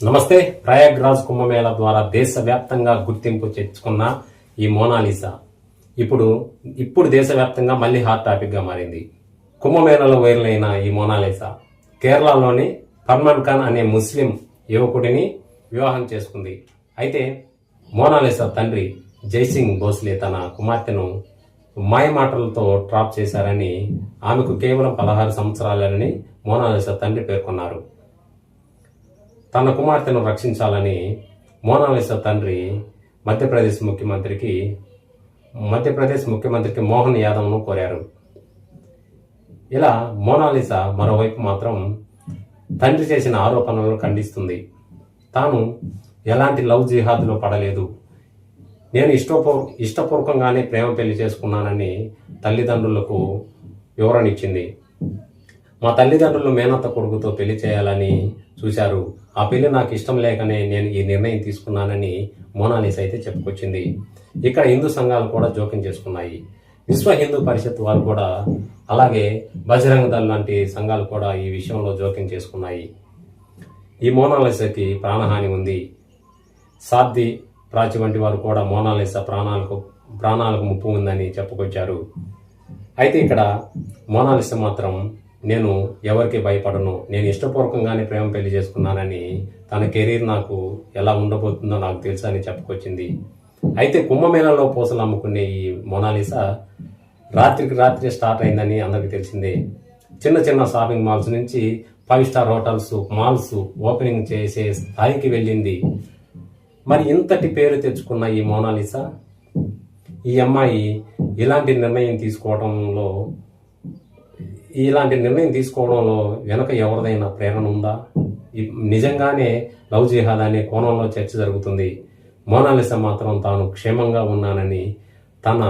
నమస్తే. ప్రయాగ్రాజ్ కుంభమేళా ద్వారా దేశవ్యాప్తంగా గుర్తింపు తెచ్చుకున్న ఈ మోనాలిసా ఇప్పుడు దేశవ్యాప్తంగా మళ్ళీ హాట్ టాపిక్ గా మారింది. కుంభమేళాలో వైరల్ అయిన ఈ మోనాలిసా కేరళలోని ఫర్మాన్ ఖాన్ అనే ముస్లిం యువకుడిని వివాహం చేసుకుంది. అయితే మోనాలిసా తండ్రి జైసింగ్ భోస్లే తన కుమార్తెను మాయమాటలతో ట్రాప్ చేశారని, ఆమెకు కేవలం 16 సంవత్సరాలని మోనాలిసా తండ్రి పేర్కొన్నారు. తన కుమార్తెను రక్షించాలని మోనాలిసా తండ్రి మధ్యప్రదేశ్ ముఖ్యమంత్రికి మోహన్ యాదవ్ను కోరారు. ఇలా మోనాలిసా మరోవైపు మాత్రం తండ్రి చేసిన ఆరోపణలను ఖండిస్తుంది. తాను ఎలాంటి లవ్ జిహాద్లో పడలేదు, నేను ఇష్టపూర్వకంగానే ప్రేమ పెళ్లి చేసుకున్నానని తల్లిదండ్రులకు వివరణ ఇచ్చింది. మా తల్లిదండ్రులు మేనత్త కొడుకుతో పెళ్లి చేయాలని చూశారు. ఆ పెళ్లి నాకు ఇష్టం లేకనే నేను ఈ నిర్ణయం తీసుకున్నానని మోనాలిసా అయితే చెప్పుకొచ్చింది. ఇక్కడ హిందూ సంఘాలు కూడా జోక్యం చేసుకున్నాయి. విశ్వ హిందూ పరిషత్ వారు కూడా, అలాగే బజరంగ దళ్ లాంటి సంఘాలు కూడా ఈ విషయంలో జోక్యం చేసుకున్నాయి. ఈ మోనాలిసాకి ప్రాణహాని ఉంది. సాధ్వి ప్రాచి వంటి వారు కూడా మోనాలిసా ప్రాణాలకు ముప్పు ఉందని చెప్పుకొచ్చారు. అయితే ఇక్కడ మోనాలిసా మాత్రం, నేను ఎవరికి భయపడను, నేను ఇష్టపూర్వకంగానే ప్రేమ పెళ్లి చేసుకున్నానని, తన కెరీర్ నాకు ఎలా ఉండబోతుందో నాకు తెలుసు అని చెప్పుకొచ్చింది. అయితే కుంభమేళాలో పూసలు అమ్ముకునే ఈ మోనాలిసా రాత్రికి రాత్రి స్టార్ట్ అయిందని అందరికీ తెలిసిందే. చిన్న చిన్న షాపింగ్ మాల్స్ నుంచి 5 స్టార్ హోటల్స్, మాల్స్ ఓపెనింగ్ చేసే స్థాయికి వెళ్ళింది. మరి ఇంతటి పేరు తెచ్చుకున్న ఈ మోనాలిసా, ఈ అమ్మాయి ఇలాంటి నిర్ణయం తీసుకోవడంలో వెనక ఎవరిదైనా ప్రేరణ ఉందా? నిజంగానే లవ్ జిహాద్ అనే కోణంలో చర్చ జరుగుతుంది. మోనాలిసా మాత్రం తాను క్షేమంగా ఉన్నానని, తన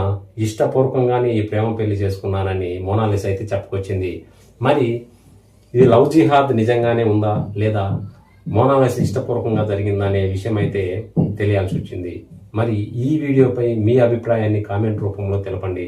ఇష్టపూర్వకంగానే ఈ ప్రేమ పెళ్లి చేసుకున్నానని మోనాలిసా అయితే చెప్పుకొచ్చింది. మరి ఇది లవ్ జిహాద్ నిజంగానే ఉందా, లేదా మోనాలిసా ఇష్టపూర్వకంగా జరిగిందా అనే విషయం అయితే తెలియాల్సి వచ్చింది. మరి ఈ వీడియోపై మీ అభిప్రాయాన్ని కామెంట్ రూపంలో తెలపండి.